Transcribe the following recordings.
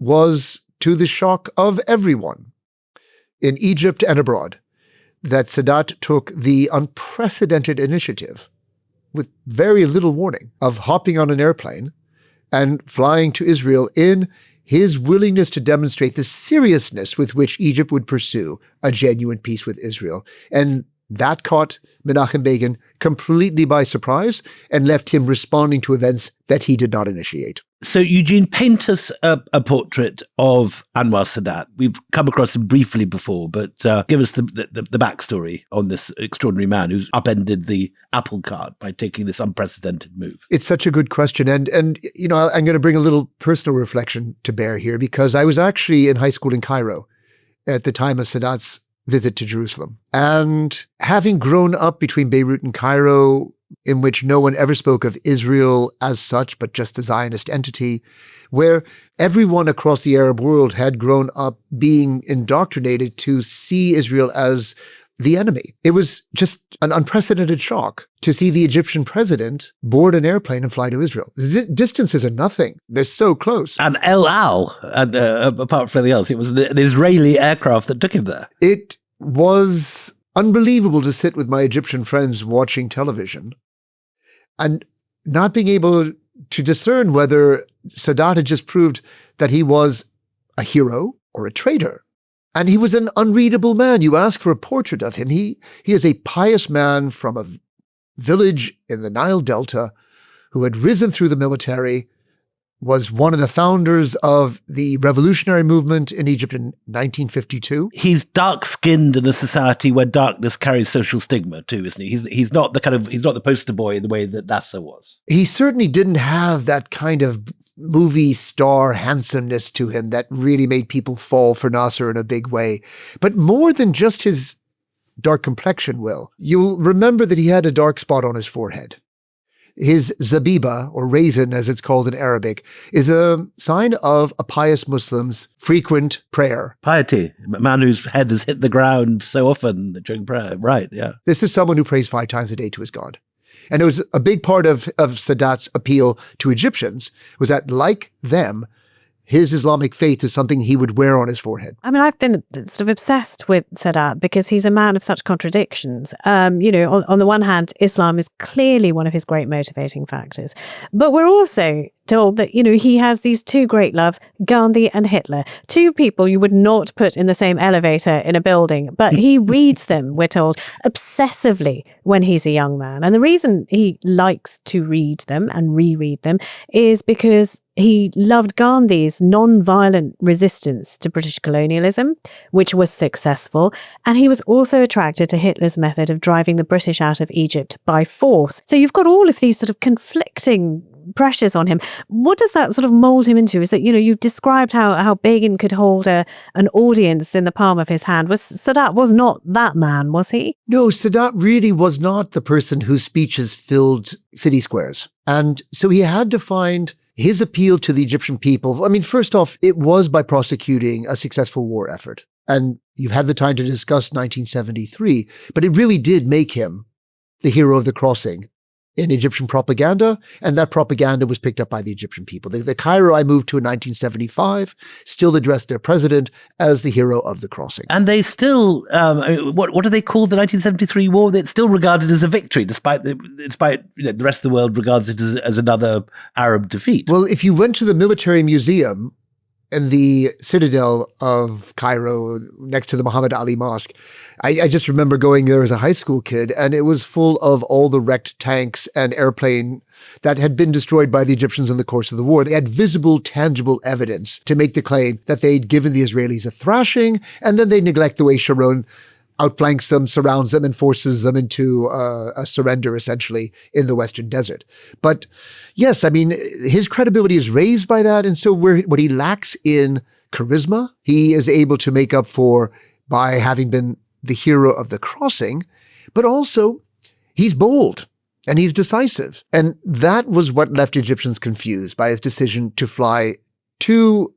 was, to the shock of everyone in Egypt and abroad, that Sadat took the unprecedented initiative, with very little warning, of hopping on an airplane and flying to Israel in his willingness to demonstrate the seriousness with which Egypt would pursue a genuine peace with Israel. And that caught Menachem Begin completely by surprise and left him responding to events that he did not initiate. So, Eugene, paint us a portrait of Anwar Sadat. We've come across him briefly before, but give us the backstory on this extraordinary man who's upended the apple cart by taking this unprecedented move. It's such a good question. And you know, I'm going to bring a little personal reflection to bear here, because I was actually in high school in Cairo at the time of Sadat's visit to Jerusalem. And having grown up between Beirut and Cairo, in which no one ever spoke of Israel as such, but just a Zionist entity, where everyone across the Arab world had grown up being indoctrinated to see Israel as the enemy. It was just an unprecedented shock to see the Egyptian president board an airplane and fly to Israel. The distances are nothing. They're so close. And El Al, and apart from anything else, it was an Israeli aircraft that took him there. It was unbelievable to sit with my Egyptian friends watching television and not being able to discern whether Sadat had just proved that he was a hero or a traitor. And he was an unreadable man. You ask for a portrait of him. He is a pious man from a village in the Nile Delta who had risen through the military, was one of the founders of the revolutionary movement in Egypt in 1952. He's dark-skinned in a society where darkness carries social stigma too, isn't he? He's not the poster boy in the way that Nasser was. He certainly didn't have that kind of movie star handsomeness to him that really made people fall for Nasser in a big way. But more than just his dark complexion, Will, you'll remember that he had a dark spot on his forehead. His zabiba, or raisin as it's called in Arabic, is a sign of a pious Muslim's frequent prayer. Piety, a man whose head has hit the ground so often during prayer. Right, yeah. This is someone who prays 5 times a day to his God. And it was a big part of Sadat's appeal to Egyptians was that, like them, his Islamic faith is something he would wear on his forehead. I mean, I've been sort of obsessed with Sadat because he's a man of such contradictions. On the one hand, Islam is clearly one of his great motivating factors. But we're also told that, he has these 2 great loves, Gandhi and Hitler, 2 people you would not put in the same elevator in a building, but he reads them, we're told, obsessively when he's a young man. And the reason he likes to read them and reread them is because he loved Gandhi's non-violent resistance to British colonialism, which was successful. And he was also attracted to Hitler's method of driving the British out of Egypt by force. So you've got all of these sort of conflicting pressures on him. What does that sort of mold him into? Is that, you described how Begin could hold an audience in the palm of his hand. Sadat was not that man, was he? No, Sadat really was not the person whose speeches filled city squares. And so he had to find his appeal to the Egyptian people. I mean, first off, it was by prosecuting a successful war effort. And you've had the time to discuss 1973, but it really did make him the hero of the crossing in Egyptian propaganda, and that propaganda was picked up by the Egyptian people. The Cairo I moved to in 1975 still addressed their president as the hero of the crossing. And they still, what do they call the 1973 war? It's still regarded as a victory, despite the rest of the world regards it as another Arab defeat. Well, if you went to the military museum in the citadel of Cairo next to the Muhammad Ali Mosque, I just remember going there as a high school kid, and it was full of all the wrecked tanks and airplane that had been destroyed by the Egyptians in the course of the war. They had visible, tangible evidence to make the claim that they'd given the Israelis a thrashing, and then they neglect the way Sharon outflanks them, surrounds them, and forces them into a surrender, essentially, in the Western Desert. But yes, I mean, his credibility is raised by that, and so what he lacks in charisma, he is able to make up for by having been the hero of the crossing, but also he's bold and he's decisive. And that was what left Egyptians confused by his decision to fly to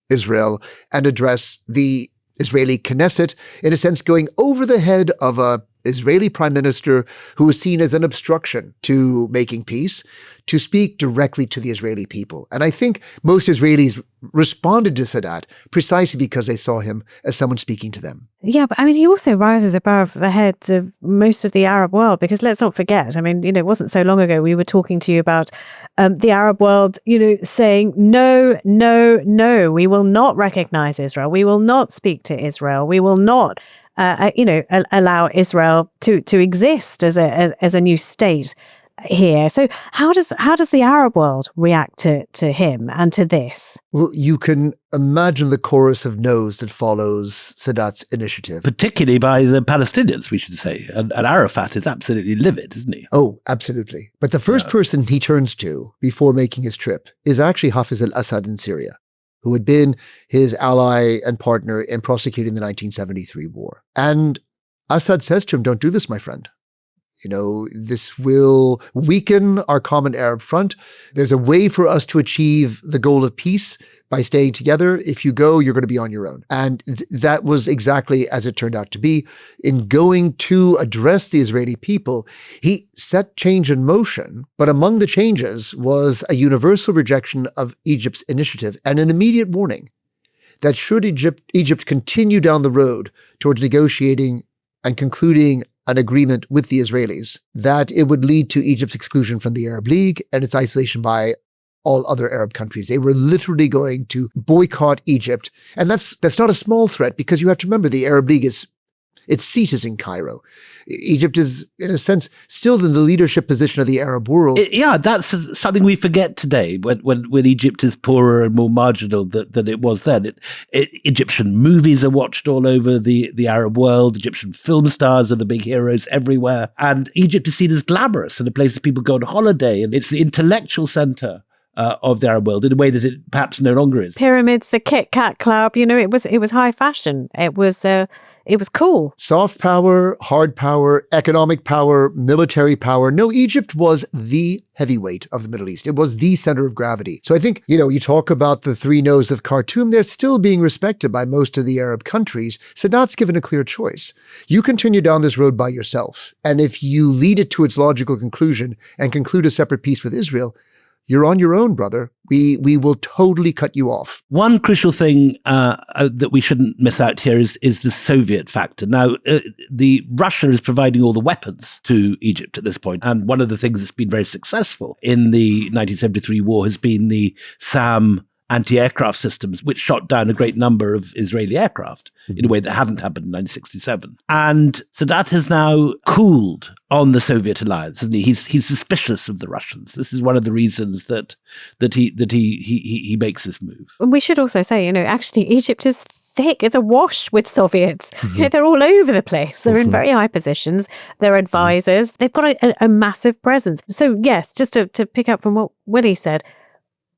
Israel and address the Israeli Knesset, in a sense going over the head of a Israeli prime minister who was seen as an obstruction to making peace, to speak directly to the Israeli people. And I think most Israelis responded to Sadat precisely because they saw him as someone speaking to them. Yeah, but I mean, he also rises above the heads of most of the Arab world, because let's not forget, I mean, it wasn't so long ago we were talking to you about the Arab world, saying, no, no, no, we will not recognize Israel. We will not speak to Israel. We will not, allow Israel to exist as a new state here. So how does the Arab world react to him and to this? Well, you can imagine the chorus of no's that follows Sadat's initiative. Particularly by the Palestinians, we should say. And Arafat is absolutely livid, isn't he? Oh, absolutely. But the first person he turns to before making his trip is actually Hafez al-Assad in Syria, who had been his ally and partner in prosecuting the 1973 war. And Assad says to him, don't do this, my friend. This will weaken our common Arab front. There's a way for us to achieve the goal of peace by staying together. If you go, you're going to be on your own. And that was exactly as it turned out to be. In going to address the Israeli people, he set change in motion. But among the changes was a universal rejection of Egypt's initiative and an immediate warning that should Egypt continue down the road towards negotiating and concluding an agreement with the Israelis, that it would lead to Egypt's exclusion from the Arab League and its isolation by all other Arab countries. They were literally going to boycott Egypt. And that's not a small threat, because you have to remember the Arab League its seat is in Cairo. Egypt is, in a sense, still in the leadership position of the Arab world. That's something we forget today when Egypt is poorer and more marginal than it was then. Egyptian movies are watched all over the Arab world. Egyptian film stars are the big heroes everywhere. And Egypt is seen as glamorous and a place that people go on holiday. And it's the intellectual center of the Arab world in a way that it perhaps no longer is. Pyramids, the Kit Kat Club, it was high fashion. It was cool. Soft power, hard power, economic power, military power. No, Egypt was the heavyweight of the Middle East. It was the center of gravity. So I think, you talk about the three no's of Khartoum, they're still being respected by most of the Arab countries. Sadat's given a clear choice. You continue down this road by yourself. And if you lead it to its logical conclusion and conclude a separate peace with Israel, you're on your own, brother. We will totally cut you off. One crucial thing that we shouldn't miss out here is the Soviet factor. Now, Russia is providing all the weapons to Egypt at this point. And one of the things that's been very successful in the 1973 war has been the SAM anti-aircraft systems, which shot down a great number of Israeli aircraft in a way that hadn't happened in 1967. And Sadat has now cooled on the Soviet alliance, isn't he? He's suspicious of the Russians. This is one of the reasons that he makes this move. And we should also say, actually Egypt is thick. It's awash with Soviets. They're all over the place. They're in very high positions. They're advisors. They've got a massive presence. So yes, just to pick up from what Willie said,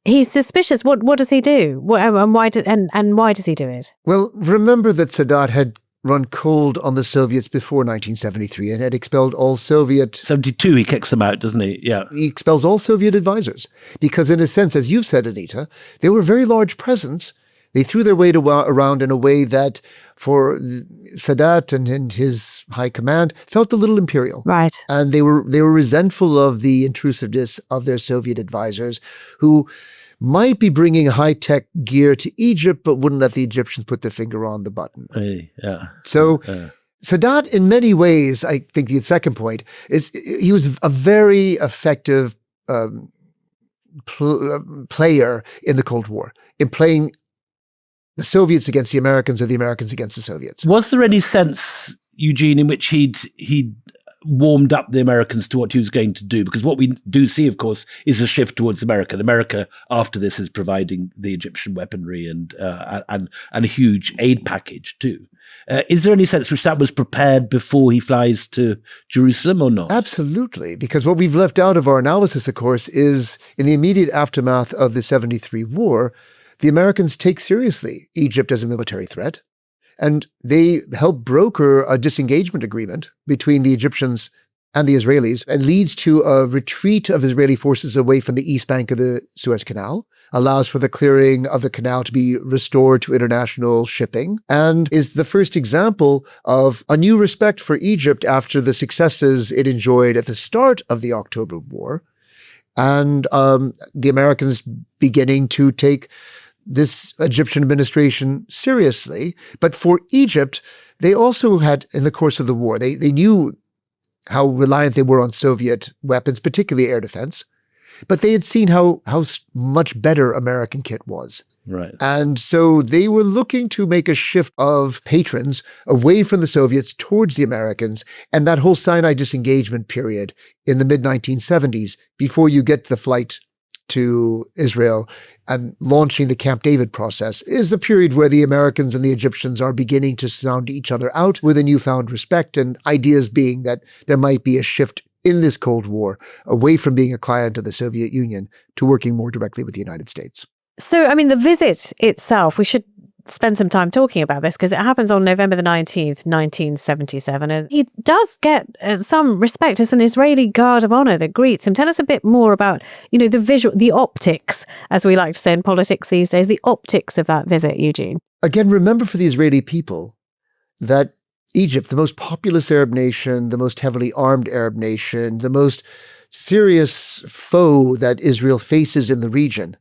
he's suspicious. What does he do? And why does he do it? Well, remember that Sadat had run cold on the Soviets before 1973 and had expelled all Soviet... 72, he kicks them out, doesn't he? Yeah. He expels all Soviet advisors. Because in a sense, as you've said, Anita, they were a very large presence. They threw their weight around in a way that, for Sadat and his high command, felt a little imperial. Right. And they were resentful of the intrusiveness of their Soviet advisors, who might be bringing high-tech gear to Egypt, but wouldn't let the Egyptians put their finger on the button. Yeah. So Sadat, in many ways, I think the second point is he was a very effective player in the Cold War, in playing the Soviets against the Americans or the Americans against the Soviets. Was there any sense, Eugene, in which he'd warmed up the Americans to what he was going to do? Because what we do see, of course, is a shift towards America. And America, after this, is providing the Egyptian weaponry and a huge aid package too. Is there any sense which that was prepared before he flies to Jerusalem or not? Absolutely, because what we've left out of our analysis, of course, is in the immediate aftermath of the 73 war, the Americans take seriously Egypt as a military threat. And they help broker a disengagement agreement between the Egyptians and the Israelis, and leads to a retreat of Israeli forces away from the east bank of the Suez Canal, allows for the clearing of the canal to be restored to international shipping, and is the first example of a new respect for Egypt after the successes it enjoyed at the start of the October War, and the Americans beginning to take this Egyptian administration seriously. But for Egypt, they also had, in the course of the war, they knew how reliant they were on Soviet weapons, particularly air defense, but they had seen how much better American kit was. Right. And so they were looking to make a shift of patrons away from the Soviets towards the Americans, and that whole Sinai disengagement period in the mid-1970s, before you get the flight to Israel and launching the Camp David process, is a period where the Americans and the Egyptians are beginning to sound each other out with a newfound respect, and ideas being that there might be a shift in this Cold War away from being a client of the Soviet Union to working more directly with the United States. So, I mean, the visit itself, we should spend some time talking about this because it happens on November the 19th, 1977. And he does get some respect as an Israeli guard of honor that greets him. Tell us a bit more about, the visual, the optics, as we like to say in politics these days, the optics of that visit, Eugene. Again, remember for the Israeli people that Egypt, the most populous Arab nation, the most heavily armed Arab nation, the most serious foe that Israel faces in the region,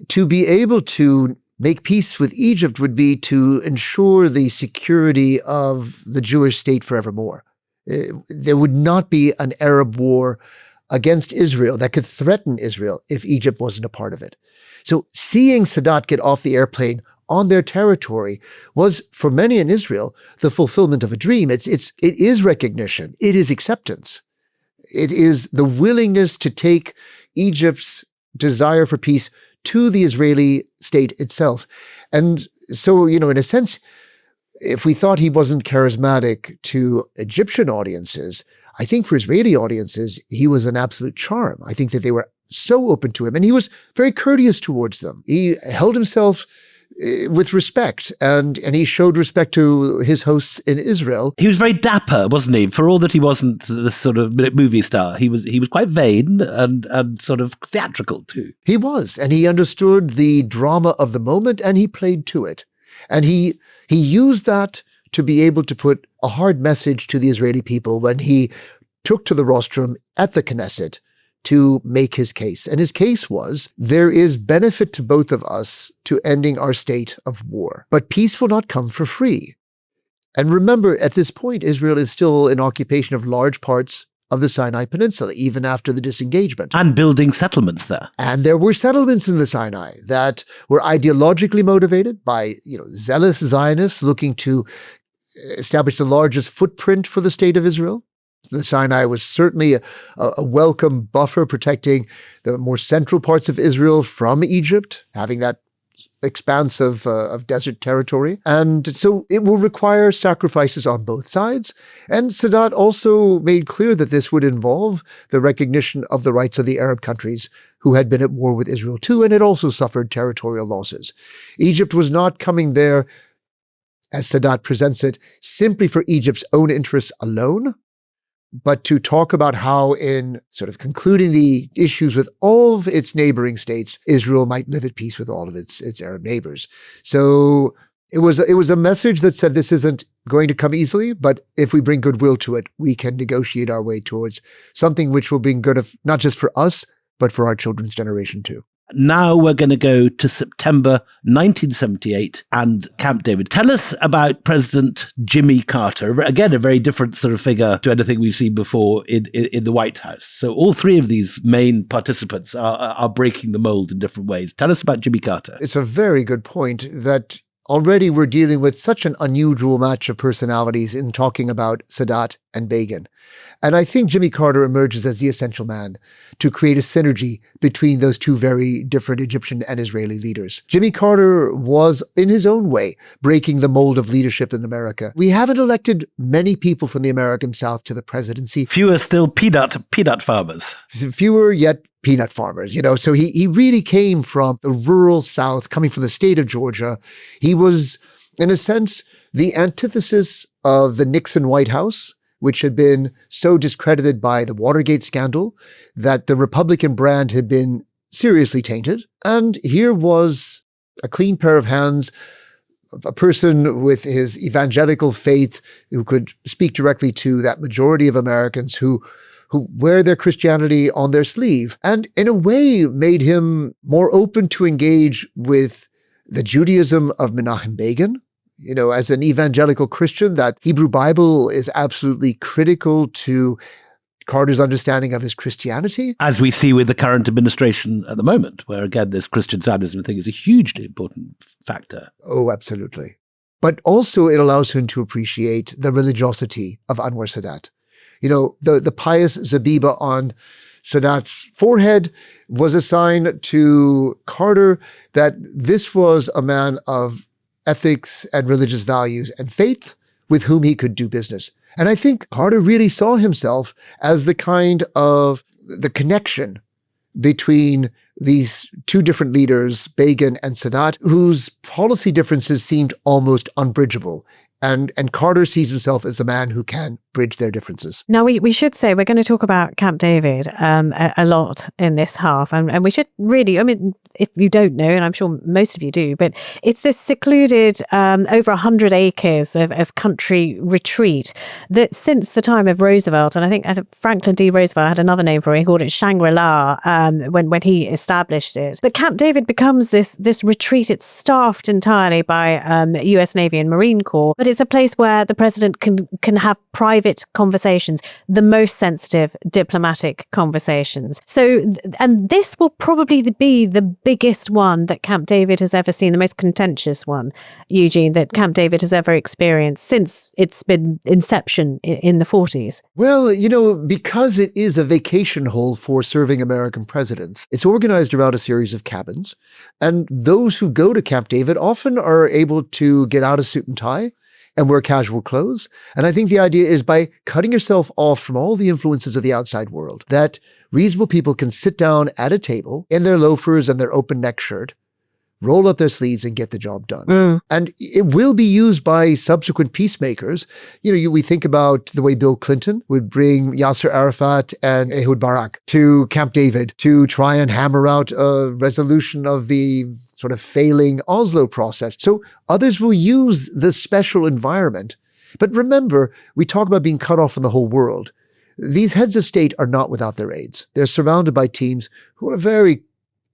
to be able to make peace with Egypt would be to ensure the security of the Jewish state forevermore. There would not be an Arab war against Israel that could threaten Israel if Egypt wasn't a part of it. So seeing Sadat get off the airplane on their territory was, for many in Israel, the fulfillment of a dream. It is recognition. It is acceptance. It is the willingness to take Egypt's desire for peace to the Israeli state itself. And so, in a sense, if we thought he wasn't charismatic to Egyptian audiences, I think for Israeli audiences, he was an absolute charm. I think that they were so open to him, and he was very courteous towards them. He held himself with respect, and he showed respect to his hosts in Israel. He was very dapper, wasn't he? For all that he wasn't this sort of movie star, he was quite vain and sort of theatrical too. He was, and he understood the drama of the moment, and he played to it. And he used that to be able to put a hard message to the Israeli people when he took to the rostrum at the Knesset to make his case. And his case was, there is benefit to both of us to ending our state of war, but peace will not come for free. And remember, at this point, Israel is still in occupation of large parts of the Sinai Peninsula, even after the disengagement. And building settlements there. And there were settlements in the Sinai that were ideologically motivated by, zealous Zionists looking to establish the largest footprint for the state of Israel. The Sinai was certainly a welcome buffer protecting the more central parts of Israel from Egypt, having that expanse of desert territory. And so it will require sacrifices on both sides. And Sadat also made clear that this would involve the recognition of the rights of the Arab countries who had been at war with Israel too, and had also suffered territorial losses. Egypt was not coming there, as Sadat presents it, simply for Egypt's own interests alone, but to talk about how, in sort of concluding the issues with all of its neighboring states, Israel might live at peace with all of its Arab neighbors. So it was a message that said this isn't going to come easily, but if we bring goodwill to it, we can negotiate our way towards something which will bring good of not just for us, but for our children's generation too. Now we're going to go to September 1978 and Camp David. Tell us about President Jimmy Carter. Again, a very different sort of figure to anything we've seen before in the White House. So all three of these main participants are breaking the mold in different ways. Tell us about Jimmy Carter. It's a very good point that already we're dealing with such an unusual match of personalities in talking about Sadat and Begin. And I think Jimmy Carter emerges as the essential man to create a synergy between those two very different Egyptian and Israeli leaders. Jimmy Carter was, in his own way, breaking the mold of leadership in America. We haven't elected many people from the American South to the presidency. Fewer still peanut farmers. Fewer yet peanut farmers, So he really came from the rural South, coming from the state of Georgia. He was, in a sense, the antithesis of the Nixon White House, which had been so discredited by the Watergate scandal that the Republican brand had been seriously tainted. And here was a clean pair of hands, a person with his evangelical faith who could speak directly to that majority of Americans who wear their Christianity on their sleeve, and in a way made him more open to engage with the Judaism of Menachem Begin. You know, as an evangelical Christian, that Hebrew Bible is absolutely critical to Carter's understanding of his Christianity. As we see with the current administration at the moment, where again, this Christian Zionism thing is a hugely important factor. Oh, absolutely. But also it allows him to appreciate the religiosity of Anwar Sadat. You know, the pious zabiba on Sadat's forehead was a sign to Carter that this was a man of ethics and religious values and faith with whom he could do business. And I think Carter really saw himself as the kind of the connection between these two different leaders, Begin and Sadat, whose policy differences seemed almost unbridgeable. And Carter sees himself as a man who can bridge their differences. Now, we should say we're going to talk about Camp David a lot in this half. And we should really, I mean, if you don't know, and I'm sure most of you do, but it's this secluded over 100 acres of country retreat that since the time of Roosevelt, and I think Franklin D. Roosevelt had another name for it, he called it Shangri-La when he established it. But Camp David becomes this retreat. It's staffed entirely by US Navy and Marine Corps, but it's a place where the president can have private conversations, the most sensitive diplomatic conversations. So, and this will probably be the biggest one that Camp David has ever seen, the most contentious one, Eugene, that Camp David has ever experienced since its been inception in the 40s. Well, you know, because it is a vacation hole for serving American presidents, it's organized around a series of cabins. And those who go to Camp David often are able to get out a suit and tie and wear casual clothes. And I think the idea is by cutting yourself off from all the influences of the outside world, that reasonable people can sit down at a table in their loafers and their open neck shirt, roll up their sleeves and get the job done. And it will be used by subsequent peacemakers. You know, we think about the way Bill Clinton would bring Yasser Arafat and Ehud Barak to Camp David to try and hammer out a resolution of the sort of failing Oslo process. So others will use this special environment. But remember, we talk about being cut off from the whole world. These heads of state are not without their aides. They're surrounded by teams who are very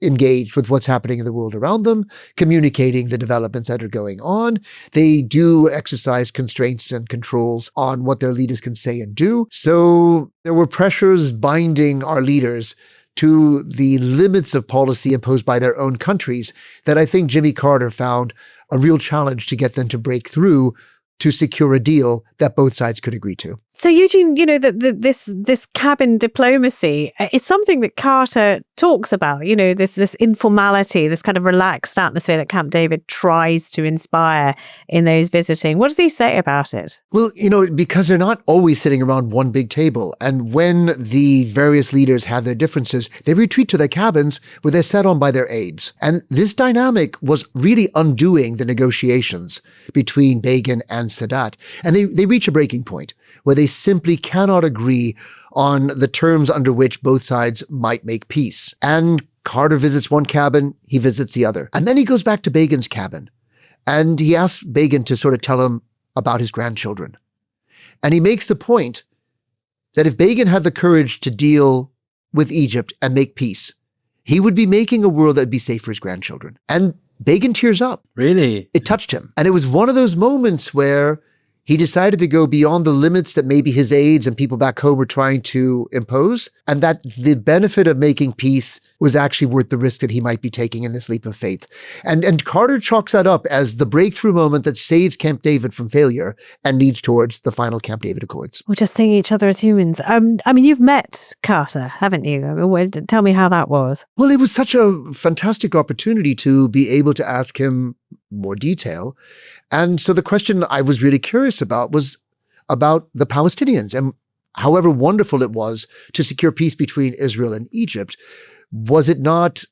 engaged with what's happening in the world around them, communicating the developments that are going on. They do exercise constraints and controls on what their leaders can say and do. So there were pressures binding our leaders to the limits of policy imposed by their own countries that I think Jimmy Carter found a real challenge to get them to break through to secure a deal that both sides could agree to. So Eugene, you know, this cabin diplomacy, it's something that Carter talks about, you know, this informality, this kind of relaxed atmosphere that Camp David tries to inspire in those visiting. What does he say about it? Well, you know, because they're not always sitting around one big table. And when the various leaders have their differences, they retreat to their cabins where they're set on by their aides. And this dynamic was really undoing the negotiations between Begin and Sadat. And they reach a breaking point where they simply cannot agree on the terms under which both sides might make peace. And Carter visits one cabin, he visits the other. And then he goes back to Begin's cabin. And he asks Begin to sort of tell him about his grandchildren. And he makes the point that if Begin had the courage to deal with Egypt and make peace, he would be making a world that would be safe for his grandchildren. And Begin tears up. Really? It touched him. And it was one of those moments where he decided to go beyond the limits that maybe his aides and people back home were trying to impose, and that the benefit of making peace was actually worth the risk that he might be taking in this leap of faith. And Carter chalks that up as the breakthrough moment that saves Camp David from failure and leads towards the final Camp David Accords. We're just seeing each other as humans. I mean, you've met Carter, haven't you? Tell me how that was. Well, it was such a fantastic opportunity to be able to ask him more detail. And so the question I was really curious about was about the Palestinians and however wonderful it was to secure peace between Israel and Egypt. Was it not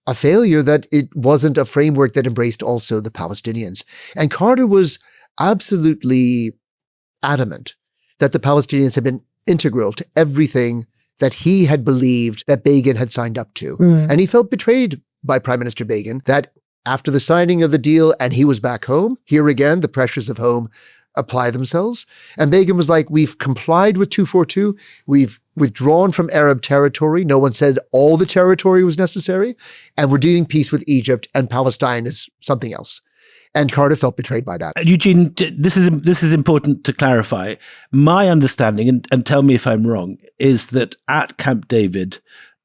a failure that it wasn't a framework that embraced also the Palestinians? And Carter was absolutely adamant that the Palestinians had been integral to everything that he had believed that Begin had signed up to. And he felt betrayed by Prime Minister Begin that after the signing of the deal and he was back home, here again, the pressures of home apply themselves. And Begin was like, we've complied with 242. We've withdrawn from Arab territory. No one said all the territory was necessary. And we're doing peace with Egypt, and Palestine is something else. And Carter felt betrayed by that. Eugene, this is important to clarify. My understanding, and tell me if I'm wrong, is that at Camp David,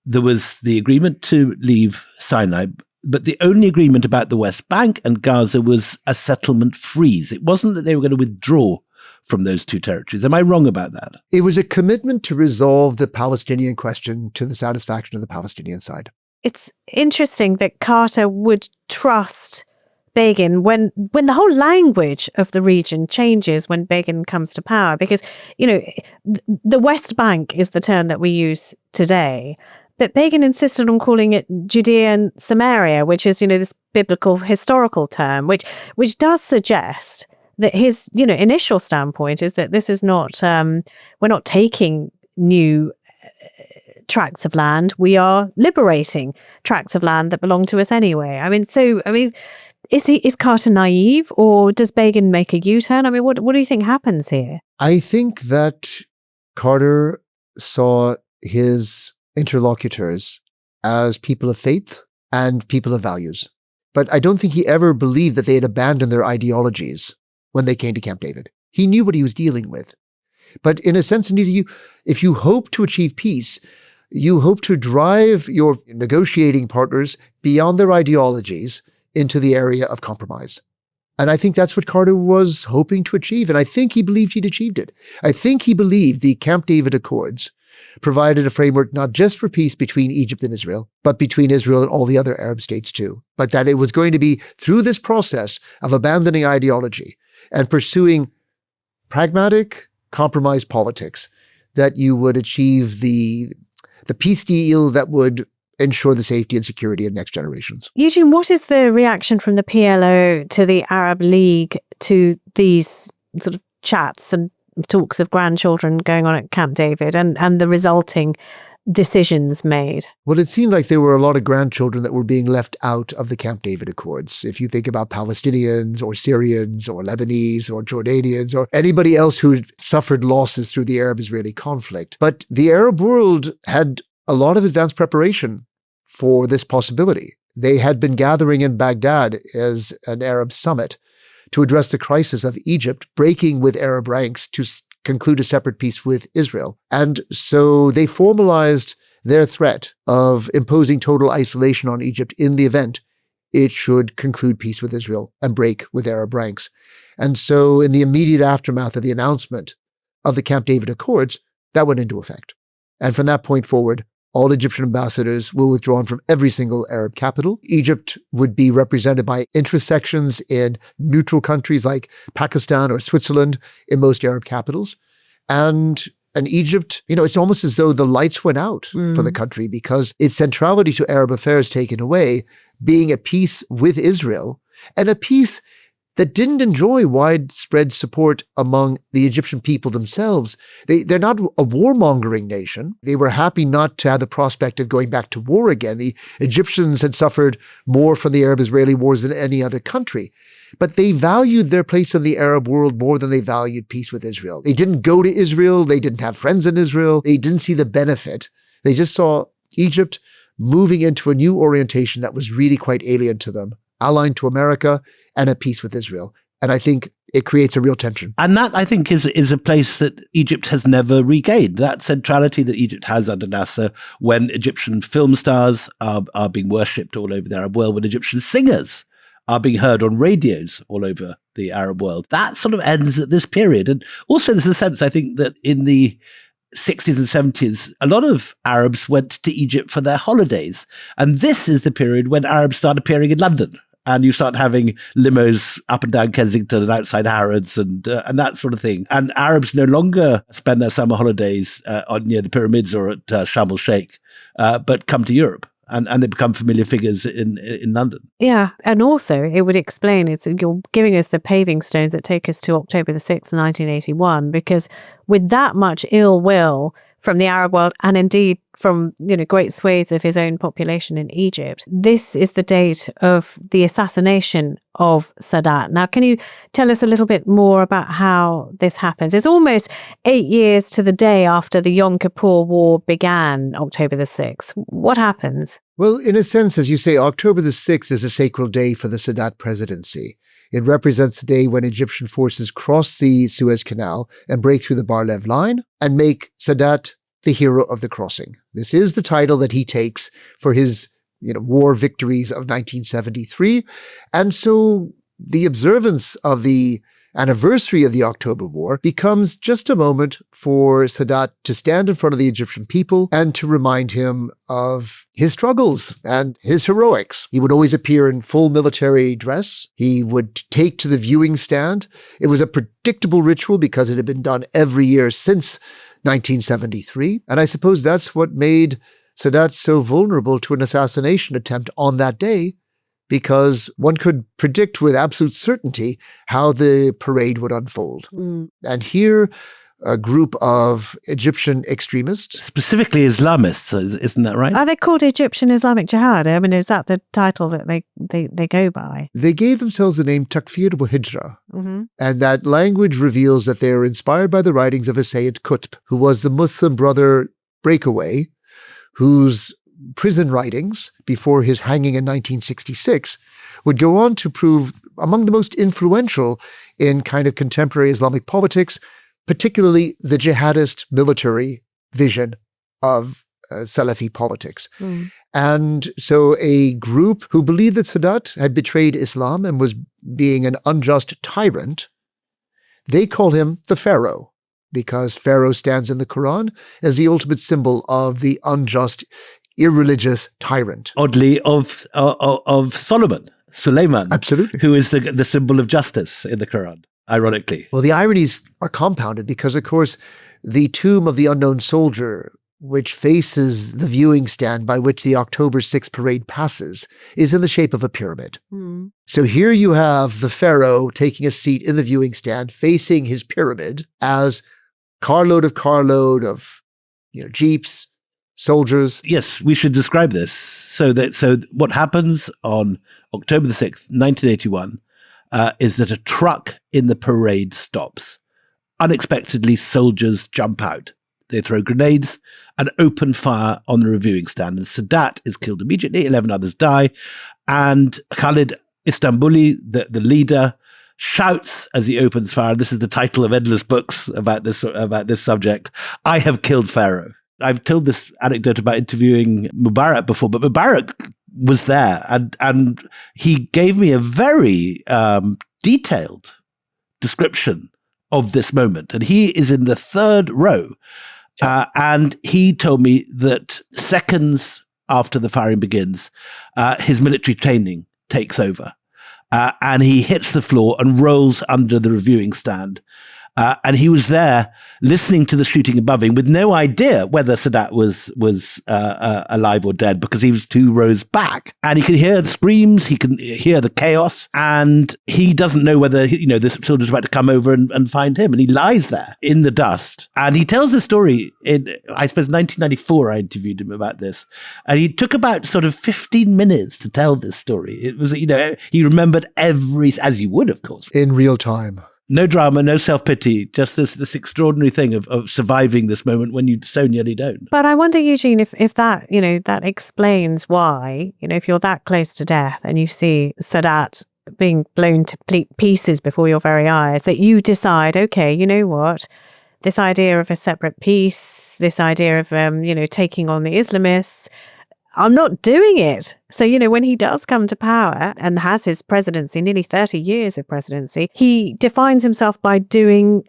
there was the agreement to leave Sinai, but the only agreement about the West Bank and Gaza was a settlement freeze. It wasn't that they were going to withdraw from those two territories. Am I wrong about that? It was a commitment to resolve the Palestinian question to the satisfaction of the Palestinian side. It's interesting that Carter would trust Begin when the whole language of the region changes when Begin comes to power, because, the West Bank is the term that we use today. But Begin insisted on calling it Judea and Samaria, which is, this biblical historical term, which does suggest that his, initial standpoint is that this is not, we're not taking new tracts of land. We are liberating tracts of land that belong to us anyway. Is Carter naive, or does Begin make a U-turn? What do you think happens here? I think that Carter saw his interlocutors as people of faith and people of values. But I don't think he ever believed that they had abandoned their ideologies when they came to Camp David. He knew what he was dealing with. But in a sense, Anita, if you hope to achieve peace, you hope to drive your negotiating partners beyond their ideologies into the area of compromise. And I think that's what Carter was hoping to achieve. And I think he believed he'd achieved it. I think he believed the Camp David Accords provided a framework not just for peace between Egypt and Israel, but between Israel and all the other Arab states too. But that it was going to be through this process of abandoning ideology and pursuing pragmatic compromise politics that you would achieve the peace deal that would ensure the safety and security of next generations. Eugene, what is the reaction from the PLO to the Arab League to these sort of chats and talks of grandchildren going on at Camp David and the resulting decisions made? Well, it seemed like there were a lot of grandchildren that were being left out of the Camp David Accords. If you think about Palestinians or Syrians or Lebanese or Jordanians or anybody else who suffered losses through the Arab-Israeli conflict. But the Arab world had a lot of advanced preparation for this possibility. They had been gathering in Baghdad as an Arab summit to address the crisis of Egypt breaking with Arab ranks to conclude a separate peace with Israel. And so they formalized their threat of imposing total isolation on Egypt in the event it should conclude peace with Israel and break with Arab ranks. And so in the immediate aftermath of the announcement of the Camp David Accords, that went into effect. And from that point forward, all Egyptian ambassadors were withdrawn from every single Arab capital. Egypt would be represented by interest sections in neutral countries like Pakistan or Switzerland in most Arab capitals. And Egypt, it's almost as though the lights went out for the country because its centrality to Arab affairs taken away, being at peace with Israel, and a peace that didn't enjoy widespread support among the Egyptian people themselves. They're not a warmongering nation. They were happy not to have the prospect of going back to war again. The Egyptians had suffered more from the Arab-Israeli wars than any other country. But they valued their place in the Arab world more than they valued peace with Israel. They didn't go to Israel. They didn't have friends in Israel. They didn't see the benefit. They just saw Egypt moving into a new orientation that was really quite alien to them, aligned to America and at peace with Israel. And I think it creates a real tension. And that, I think, is a place that Egypt has never regained. That centrality that Egypt has under Nasser, when Egyptian film stars are being worshipped all over the Arab world, when Egyptian singers are being heard on radios all over the Arab world. That sort of ends at this period. And also there's a sense, I think, that in the 60s and 70s, a lot of Arabs went to Egypt for their holidays. And this is the period when Arabs start appearing in London. And you start having limos up and down Kensington and outside Harrods and that sort of thing. And Arabs no longer spend their summer holidays near the pyramids or at Sharm el-Sheikh, but come to Europe. and they become familiar figures in London. Yeah, and also it would explain, you're giving us the paving stones that take us to October the 6th, 1981, because with that much ill will from the Arab world and indeed from, great swathes of his own population in Egypt, this is the date of the assassination of Sadat. Now, can you tell us a little bit more about how this happens? It's almost 8 years to the day after the Yom Kippur War began, October the 6th. What happens? Well, in a sense, as you say, October the 6th is a sacred day for the Sadat presidency. It represents the day when Egyptian forces cross the Suez Canal and break through the Bar-Lev line and make Sadat the hero of the crossing. This is the title that he takes for his war victories of 1973. And so the observance of the anniversary of the October War becomes just a moment for Sadat to stand in front of the Egyptian people and to remind him of his struggles and his heroics. He would always appear in full military dress. He would take to the viewing stand. It was a predictable ritual because it had been done every year since 1973. And I suppose that's what made Sadat so vulnerable to an assassination attempt on that day, because one could predict with absolute certainty how the parade would unfold. And here, a group of Egyptian extremists. Specifically Islamists, isn't that right? Are they called Egyptian Islamic Jihad? I mean, is that the title that they go by? They gave themselves the name Takfir al-Hijra. And that language reveals that they are inspired by the writings of Sayyid Qutb, who was the Muslim brother breakaway, whose prison writings before his hanging in 1966 would go on to prove among the most influential in kind of contemporary Islamic politics, particularly the jihadist military vision of Salafi politics. And so a group who believed that Sadat had betrayed Islam and was being an unjust tyrant, they called him the Pharaoh, because Pharaoh stands in the Quran as the ultimate symbol of the unjust, irreligious tyrant. Oddly, of Suleiman. Absolutely. Who is the symbol of justice in the Quran, ironically. Well, the ironies are compounded because, of course, the tomb of the unknown soldier, which faces the viewing stand by which the October 6th parade passes, is in the shape of a pyramid. So here you have the Pharaoh taking a seat in the viewing stand, facing his pyramid as carload of jeeps, soldiers. Yes, we should describe this. So what happens on October the 6th, 1981, is that a truck in the parade stops. Unexpectedly, soldiers jump out. They throw grenades and open fire on the reviewing stand. And Sadat is killed immediately. 11 others die. And Khalid Istanbuli, the leader, shouts as he opens fire. This is the title of endless books about this subject. "I have killed Pharaoh." I've told this anecdote about interviewing Mubarak before, but Mubarak was there and he gave me a very detailed description of this moment. And he is in the third row. And he told me that seconds after the firing begins, his military training takes over. And he hits the floor and rolls under the reviewing stand. And he was there listening to the shooting above him with no idea whether Sadat was alive or dead, because he was 2 rows back. And he could hear the screams, he can hear the chaos, and he doesn't know whether the soldiers are about to come over and find him. And he lies there in the dust. And he tells the story in, I suppose, 1994. I interviewed him about this, and he took about sort of 15 minutes to tell this story. It was, he remembered as you would, of course, in real time. No drama, no self-pity, just this extraordinary thing of surviving this moment when you so nearly don't. But I wonder, Eugene, if that, that explains why, if you're that close to death and you see Sadat being blown to pieces before your very eyes, that you decide, okay, you know what, this idea of a separate peace, this idea of, taking on the Islamists, I'm not doing it. So, when he does come to power and has his presidency, nearly 30 years of presidency, he defines himself by doing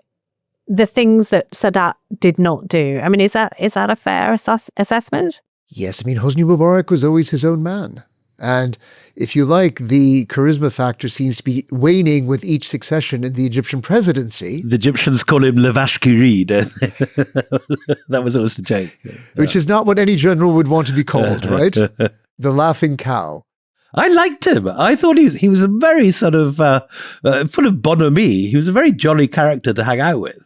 the things that Sadat did not do. I mean, is that a fair assessment? Yes. I mean, Hosni Mubarak was always his own man. And if you like, the charisma factor seems to be waning with each succession in the Egyptian presidency. The Egyptians call him Levashkiri. That was always the joke. Which is not what any general would want to be called, right? the laughing cow. I liked him. I thought he was a very sort of full of bonhomie. He was a very jolly character to hang out with.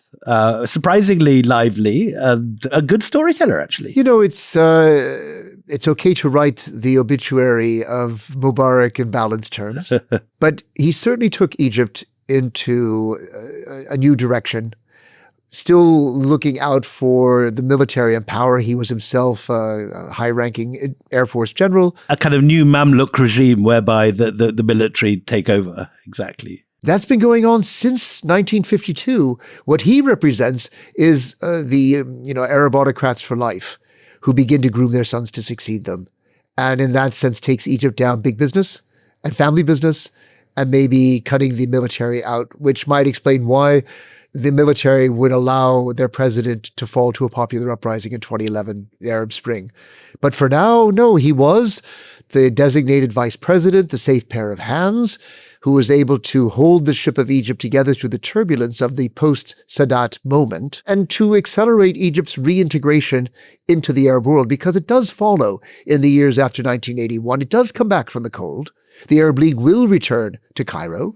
Surprisingly lively and a good storyteller, actually. You know, it's okay to write the obituary of Mubarak in balanced terms, but he certainly took Egypt into a new direction, still looking out for the military and power. He was himself a high-ranking Air Force general. A kind of new Mamluk regime whereby the military take over. Exactly. That's been going on since 1952. What he represents is the Arab autocrats for life who begin to groom their sons to succeed them. And in that sense takes Egypt down big business and family business and maybe cutting the military out, which might explain why the military would allow their president to fall to a popular uprising in 2011, the Arab Spring. But for now, no, he was the designated vice president, the safe pair of hands, who was able to hold the ship of Egypt together through the turbulence of the post-Sadat moment and to accelerate Egypt's reintegration into the Arab world, because it does follow in the years after 1981. It does come back from the cold. The Arab League will return to Cairo.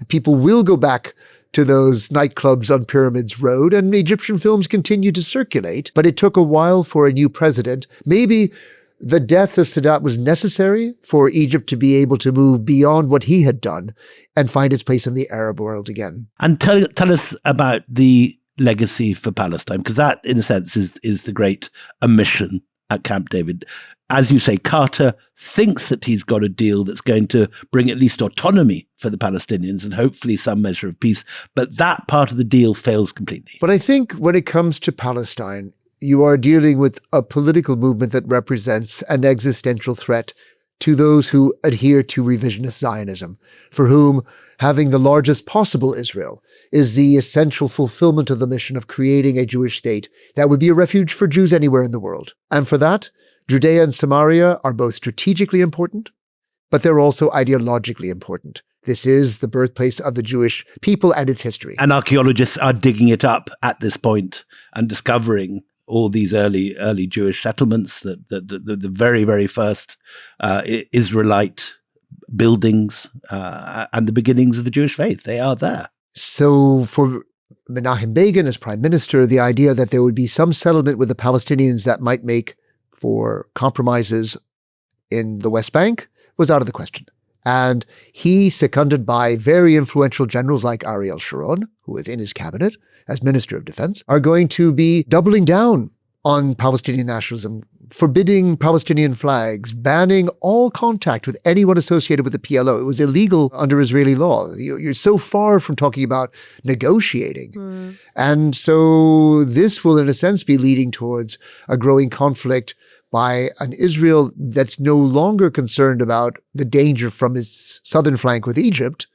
People will go back to those nightclubs on Pyramids Road, and Egyptian films continue to circulate. But it took a while for a new president. Maybe the death of Sadat was necessary for Egypt to be able to move beyond what he had done and find its place in the Arab world again. And tell us about the legacy for Palestine, because that, in a sense, is the great omission at Camp David. As you say, Carter thinks that he's got a deal that's going to bring at least autonomy for the Palestinians and hopefully some measure of peace. But that part of the deal fails completely. But I think when it comes to Palestine, you are dealing with a political movement that represents an existential threat to those who adhere to revisionist Zionism, for whom having the largest possible Israel is the essential fulfillment of the mission of creating a Jewish state that would be a refuge for Jews anywhere in the world. And for that, Judea and Samaria are both strategically important, but they're also ideologically important. This is the birthplace of the Jewish people and its history. And archaeologists are digging it up at this point and discovering all these early Jewish settlements, the very, very first Israelite buildings and the beginnings of the Jewish faith. They are there. So for Menachem Begin as prime minister, the idea that there would be some settlement with the Palestinians that might make for compromises in the West Bank was out of the question. And he, seconded by very influential generals like Ariel Sharon, who was in his cabinet as Minister of Defense, are going to be doubling down on Palestinian nationalism, forbidding Palestinian flags, banning all contact with anyone associated with the PLO. It was illegal under Israeli law. You're so far from talking about negotiating. And so this will, in a sense, be leading towards a growing conflict by an Israel that's no longer concerned about the danger from its southern flank with Egypt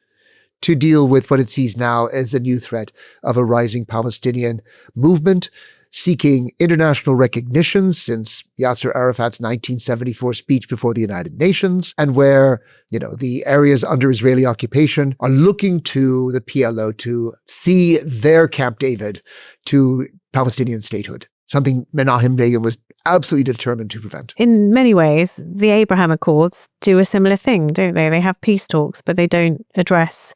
to deal with what it sees now as a new threat of a rising Palestinian movement seeking international recognition since Yasser Arafat's 1974 speech before the United Nations, and where, the areas under Israeli occupation are looking to the PLO to see their Camp David to Palestinian statehood, something Menachem Begin was absolutely determined to prevent. In many ways, the Abraham Accords do a similar thing, don't they? They have peace talks, but they don't address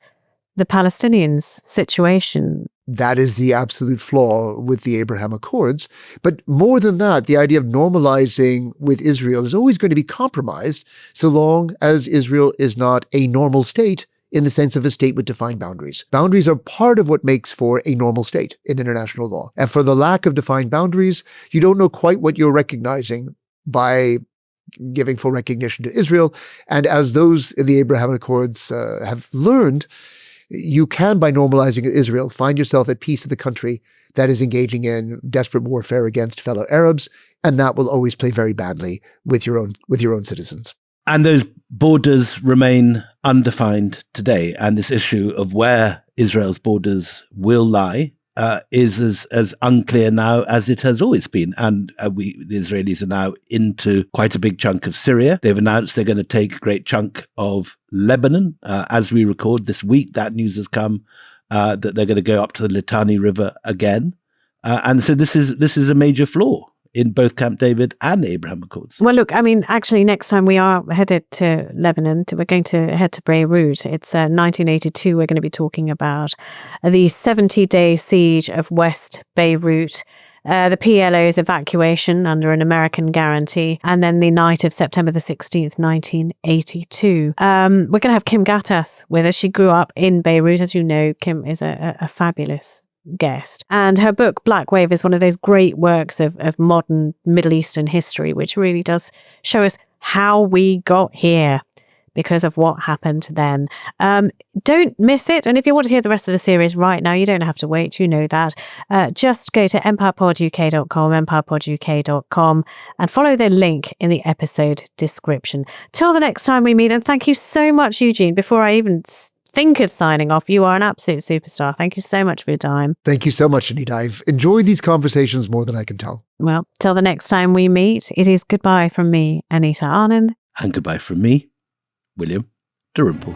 the Palestinians' situation. That is the absolute flaw with the Abraham Accords. But more than that, the idea of normalizing with Israel is always going to be compromised so long as Israel is not a normal state in the sense of a state with defined boundaries. Boundaries are part of what makes for a normal state in international law. And for the lack of defined boundaries, you don't know quite what you're recognizing by giving full recognition to Israel. And as those in the Abraham Accords have learned, you can, by normalizing Israel, find yourself at peace with a country that is engaging in desperate warfare against fellow Arabs, and that will always play very badly with your own citizens. And those borders remain undefined today. And this issue of where Israel's borders will lie is as unclear now as it has always been. And the Israelis are now into quite a big chunk of Syria. They've announced they're going to take a great chunk of Lebanon. As we record this week, that news has come that they're going to go up to the Litani River again. And so this is a major flaw in both Camp David and the Abraham Accords. Well, look, I mean, actually, next time we are headed to Lebanon, we're going to head to Beirut. It's 1982. We're going to be talking about the 70-day siege of West Beirut, the PLO's evacuation under an American guarantee, and then the night of September the 16th, 1982. We're going to have Kim Gattas with us. She grew up in Beirut. As you know, Kim is a fabulous guest. And her book, Black Wave, is one of those great works of modern Middle Eastern history, which really does show us how we got here because of what happened then. Don't miss it. And if you want to hear the rest of the series right now, you don't have to wait. You know that. Just go to empirepoduk.com, empirepoduk.com, and follow the link in the episode description. Till the next time we meet, and thank you so much, Eugene. Before I even think of signing off, you are an absolute superstar. Thank you so much for your time. Thank you so much, Anita. I've enjoyed these conversations more than I can tell. Well, till the next time we meet, it is goodbye from me, Anita Anand. And goodbye from me, William Dalrymple.